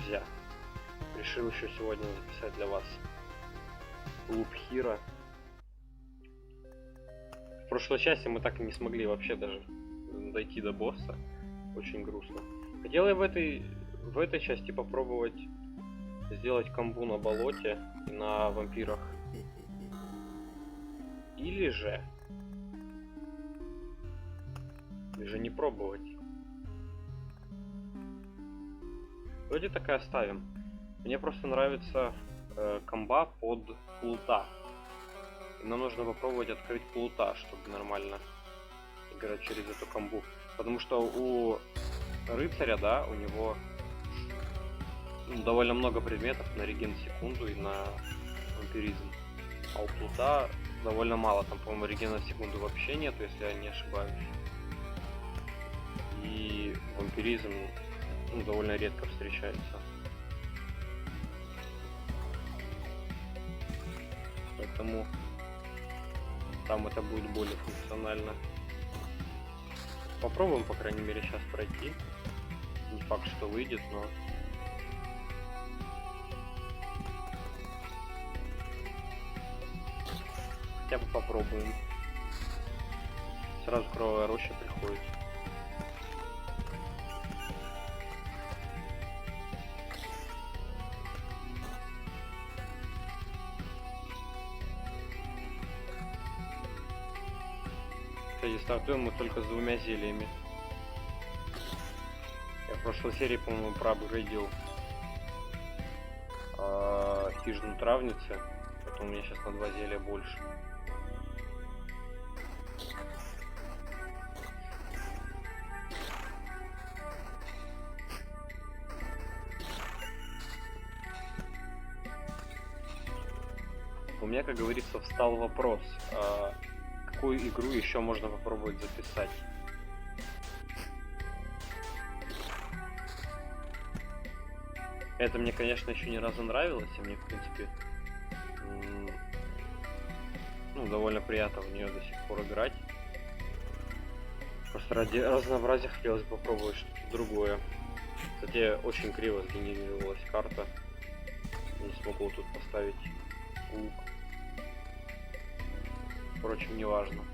друзья. Решил еще сегодня записать для вас Loop Hero. В прошлой части мы так и не смогли вообще даже дойти до босса. Очень грустно. Хотел я в этой части попробовать сделать комбу на болоте и на вампирах. Или же не пробовать. Вроде так и оставим. Мне просто нравится комба под плута. И нам нужно попробовать открыть плута, чтобы нормально играть через эту комбу. Потому что у рыцаря, да, у него довольно много предметов на реген секунду и на вампиризм. А у плута довольно мало. Там, по-моему, регена секунду вообще нет, если я не ошибаюсь. И вампиризм довольно редко встречается. Поэтому там это будет более функционально. Попробуем, по крайней мере, сейчас пройти. Не факт, что выйдет, но... хотя бы попробуем. Сразу кровавая роща приходит. Кстати, стартуем мы только с 2 зельями. Я в прошлой серии, по-моему, проапгрейдил хижину травницы. Поэтому у меня сейчас на 2 зелья больше. У меня, как говорится, встал вопрос, какую игру еще можно попробовать записать. Это мне, конечно, еще ни разу нравилось, и мне, в принципе, довольно приятно в нее до сих пор играть. Просто ради разнообразия хотелось попробовать что-то другое. Кстати, очень криво сгенерировалась карта. Не смогу тут поставить лук. Впрочем, не важно.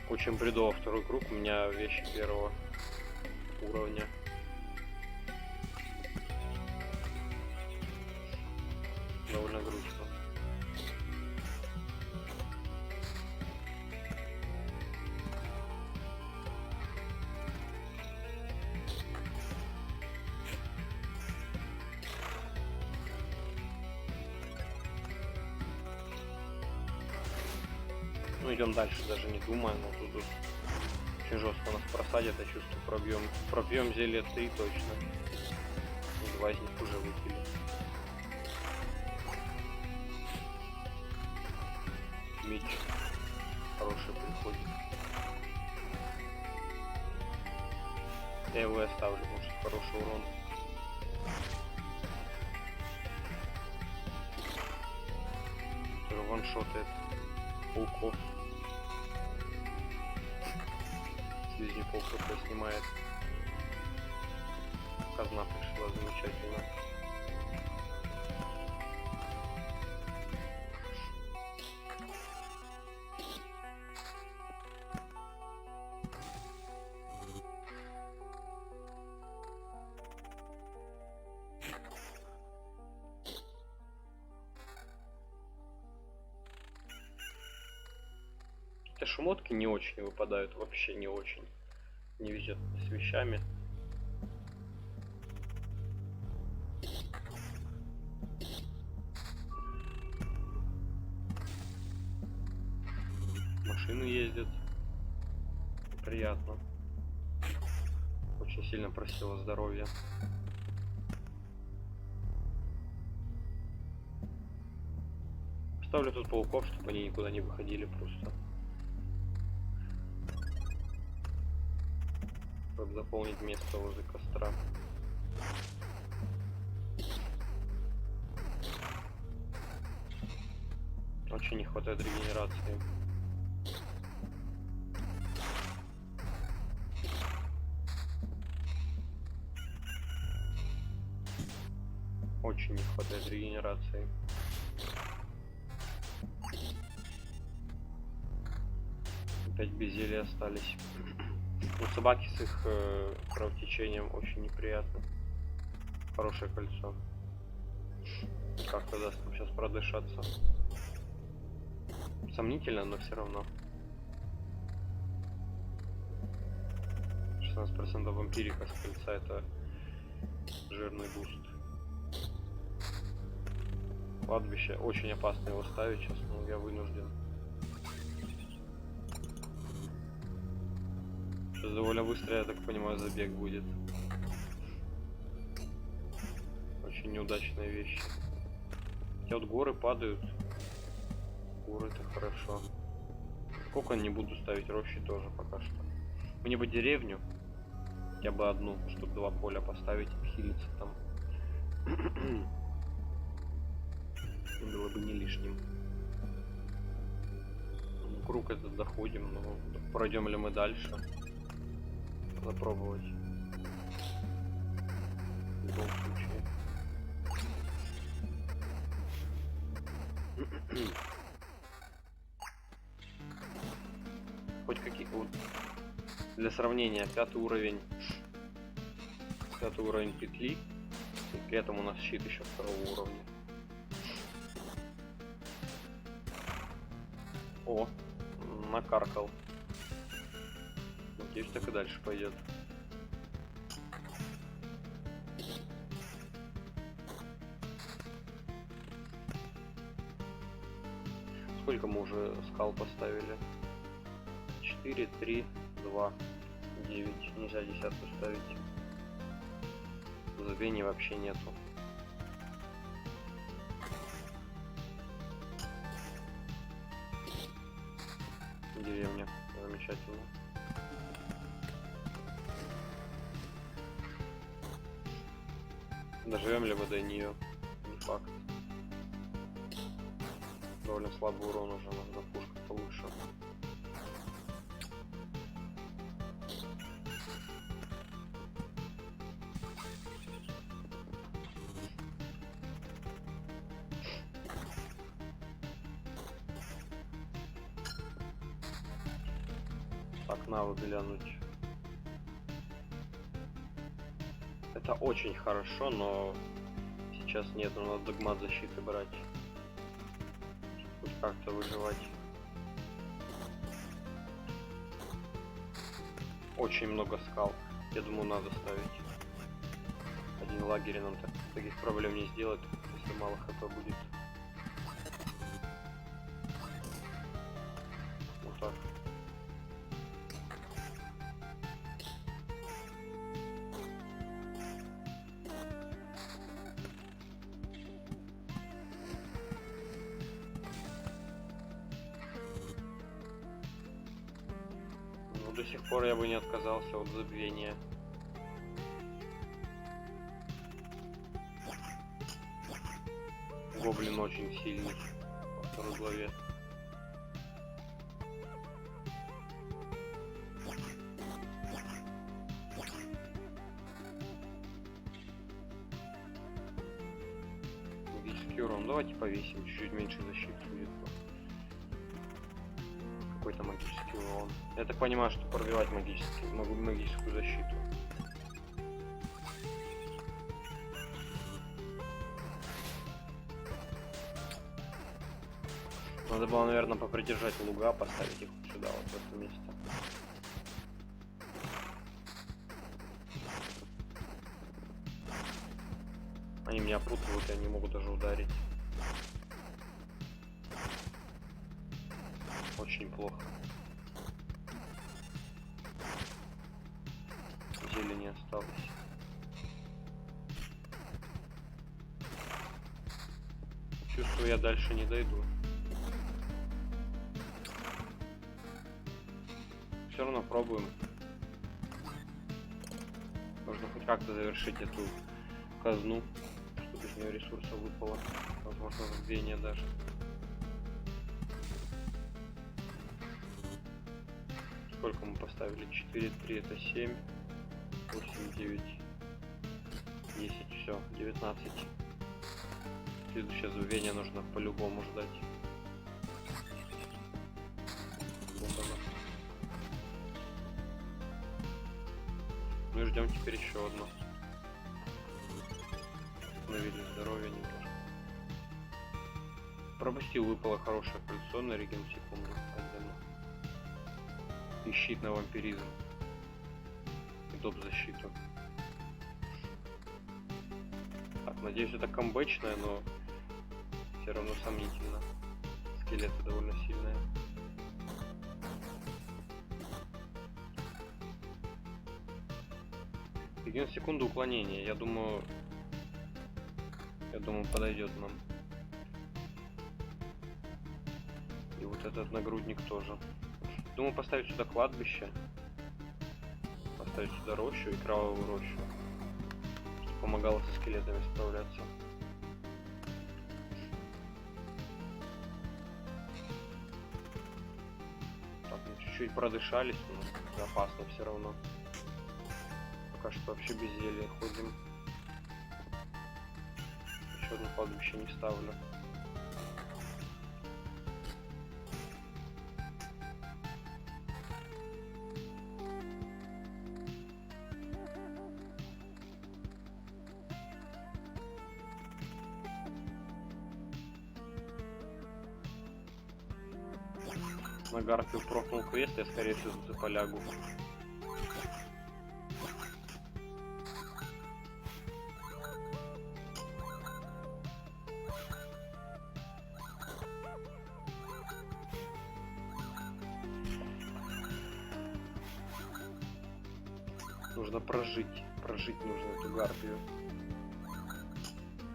Очень бредово второй круг, у меня вещи 1-го уровня. Довольно грустно. Идем дальше, даже не думая, но тут очень жестко нас просадят, я чувствую, пробьем зелье 3 точно. И 2 из них уже выпили. Меч хороший приходит. Я его оставлю, может, хороший урон. Ваншотает пауков. Слизняков только снимает. Казна пришла замечательно. Шмотки не очень выпадают, вообще не очень. Не везет с вещами. Машины ездят. Приятно. Очень сильно просило здоровье. Ставлю тут пауков, чтобы они никуда не выходили просто. Чтобы заполнить место возле костра. Очень не хватает регенерации. Опять без зелья остались. Но собаки с их кровотечением очень неприятно. Хорошее кольцо. Как-то даст нам сейчас продышаться. Сомнительно, но все равно. 16% вампирика с кольца — это жирный буст. Кладбище. Очень опасно его ставить сейчас, но я вынужден. Сейчас довольно быстро, я так понимаю, забег будет. Очень неудачная вещь. Хотя вот горы падают. Горы — это хорошо. Сколько не буду ставить, рощи тоже пока что. Мне бы деревню. Хотя бы одну, чтобы 2 поля поставить, хилиться там. Было бы не лишним. Круг этот доходим, но пройдем ли мы дальше? Надо пробовать. В любом случае. Хоть какие... Вот. Для сравнения, 5 уровень. 5 уровень петли. И при этом у нас щит еще 2 уровня. О, накаркал. Надеюсь, так и дальше пойдет. Сколько мы уже скал поставили? 4, 3, 2, 9. Нельзя 10 ставить. Забвений вообще нету. Деревня. Замечательно. Доживем ли мы до нее? Не факт. Довольно слабый урон уже, нужно пушка получше. Так, навык глянуть. Это очень хорошо, но сейчас нет, надо догмат защиты брать. Хоть как-то выживать. Очень много скал. Я думаю, надо ставить. Один лагерь нам таких проблем не сделает, если мало хп будет. Вот так. До сих пор я бы не отказался от забвения. Гоблин очень сильный во 2 главе. Магический урон. Давайте повесим, чуть-чуть меньше защиты будет. Какой-то магический урон. Я так понимаю, что пробивать магическую защиту. Надо было, наверное, попридержать луга, поставить их вот сюда, вот в это место. Они меня путают, и они могут даже ударить. Очень плохо. Зелени осталось. Чувствую, я дальше не дойду. Все равно пробуем. Нужно хоть как-то завершить эту казну, чтобы из нее ресурсов выпало. Возможно, забвение даже. Сколько мы поставили? 4, 3, это 7, 8, 9, 10, все, 19. Следующее забвение нужно по-любому ждать. Вот оно. ждем теперь еще одну. Восстановили здоровье немножко. Пропустил, выпало хорошее кольцо на реген секунду. И щит на вампиризм. И доп защиту. Так, надеюсь, это камбэчное, но все равно сомнительно. Скелеты довольно сильные. Реген секунду уклонения. Я думаю, подойдет нам. И вот этот нагрудник тоже. Думаю, поставить сюда кладбище. Поставить сюда рощу и кровавую рощу. Чтобы помогало со скелетами справляться. Так, мы чуть-чуть продышались, но опасно все равно. Пока что вообще без зелья ходим. Еще одно кладбище не ставлю. На Гарфию прохнул квест, я скорее всего тут и полягу. Нужно прожить нужно эту Гарфию.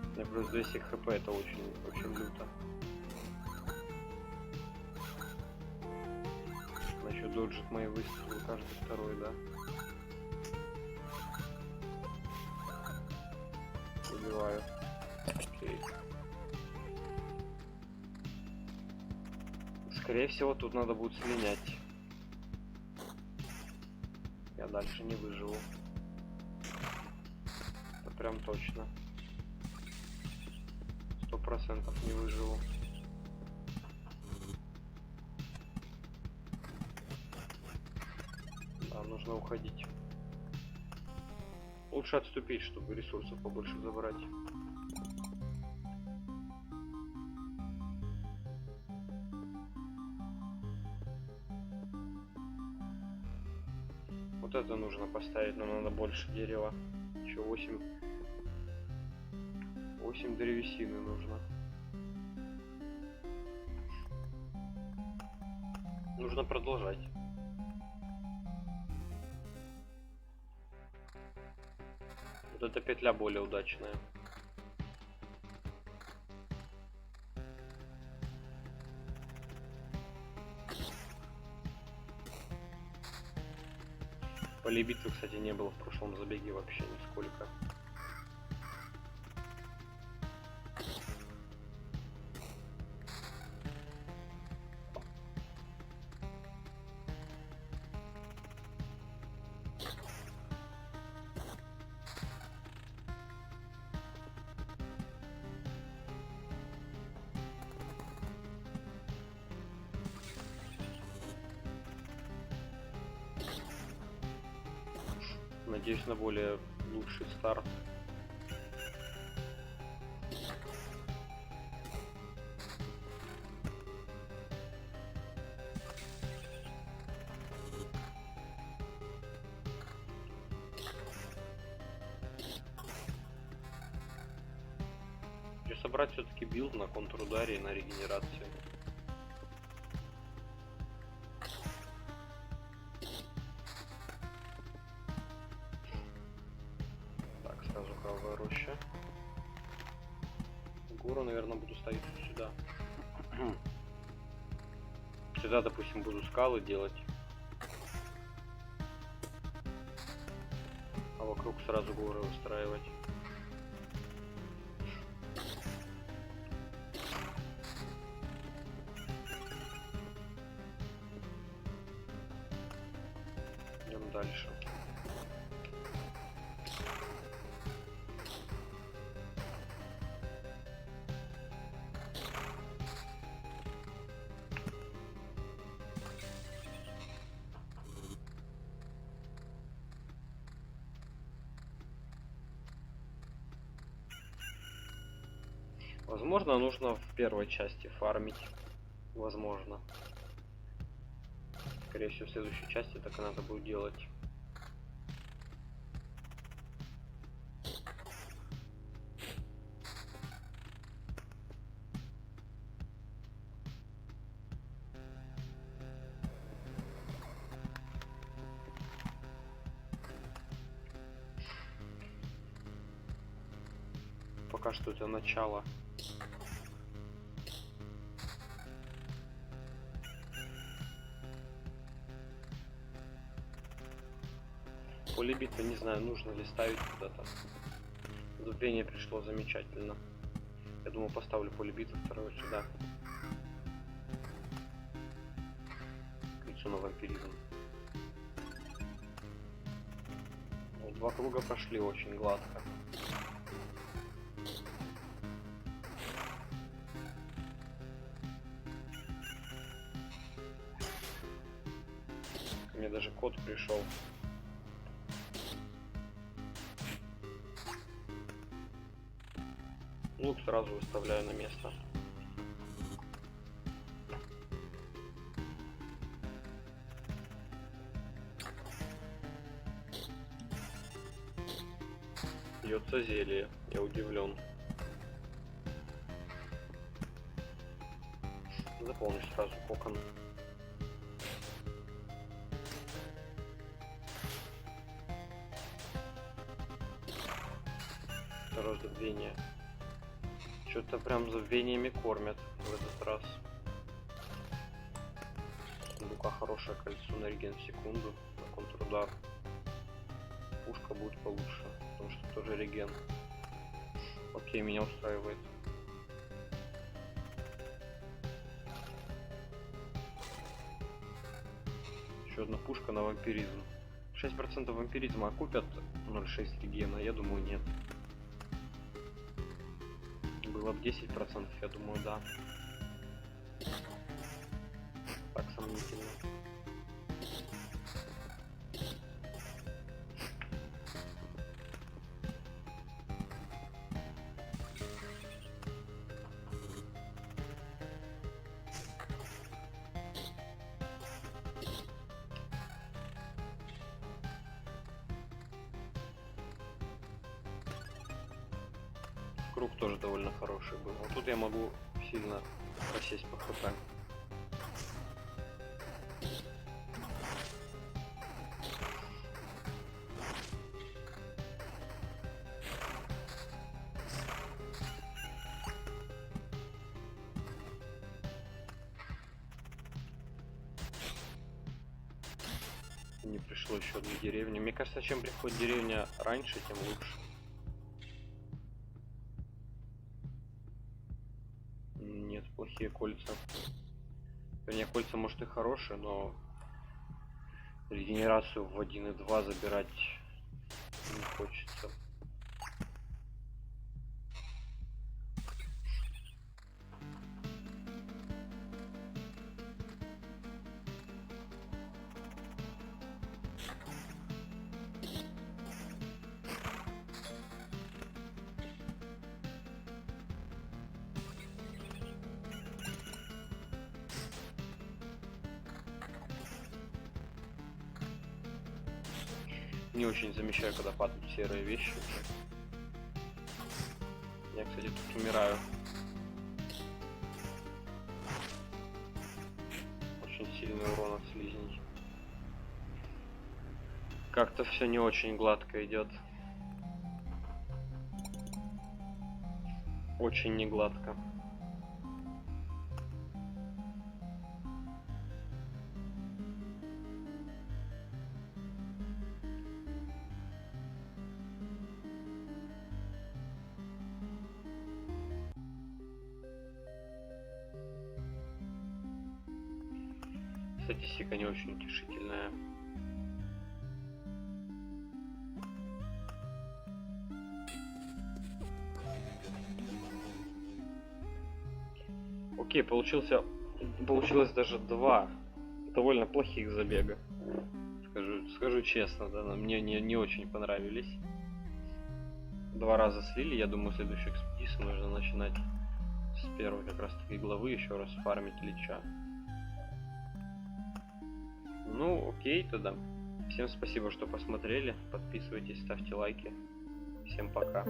У меня плюс 200 хп, это очень люто. Она еще доджит мои выстрелы каждый второй, да? Убиваю. Окей. Скорее всего, тут надо будет слинять. Я дальше не выживу. Это прям точно. 100% не выживу. Да, нужно уходить. Лучше отступить, чтобы ресурсов побольше забрать. Вот это нужно поставить, но надо больше дерева. Еще 8 древесины нужно. Нужно продолжать. Вот эта петля более удачная. Полей битвы, кстати, не было в прошлом забеге вообще нисколько. Надеюсь на более лучший старт. Хочу собрать все-таки билд на контрударе и на регенерацию. Сразу кровавая роща. Гору, наверное, буду ставить сюда. Сюда, допустим, буду скалы делать. А вокруг сразу горы устраивать. Идем дальше. Возможно, нужно в первой части фармить. Возможно. Скорее всего, в следующей части так и надо будет делать. Пока что это начало. Поле битвы, не знаю, нужно ли ставить куда-то. Забвение пришло замечательно. Я думаю, поставлю поле битвы второе сюда. Кольцо на вампиризм. Вот, 2 круга прошли очень гладко. Ко мне даже код пришел. Лук сразу выставляю на место. Бьется зелье, я удивлен. Заполню сразу кокон. Второе забвение. Что-то прям забвениями кормят в этот раз. Сундука хорошее кольцо на реген в секунду, на контрудар. Пушка будет получше, потому что тоже реген. Окей, меня устраивает. Еще одна пушка на вампиризм. 6% вампиризма окупят 0,6 регена? Я думаю, нет. Было бы 10%, я думаю, да. Так сомнительно. Круг тоже довольно хороший был. Вот тут я могу сильно просесть по хп. Не пришло еще одну деревню. Мне кажется, чем приходит деревня раньше, тем лучше. Нет, плохие кольца. Вернее, кольца может и хорошие, но регенерацию в 1.2 забирать не хочется. Не очень замечаю, когда падают серые вещи. Я, кстати, тут умираю. Очень сильный урон от слизней. Как-то все не очень гладко идет. Очень не гладко. Статистика не очень утешительная. Окей, получилось даже 2 довольно плохих забега. Скажу честно, да, мне не очень понравились. 2 раза слили, я думаю, следующую экспедицию нужно начинать с первой как раз таки главы еще раз фармить лича. Ну, окей тогда. Всем спасибо, что посмотрели. Подписывайтесь, ставьте лайки. Всем пока.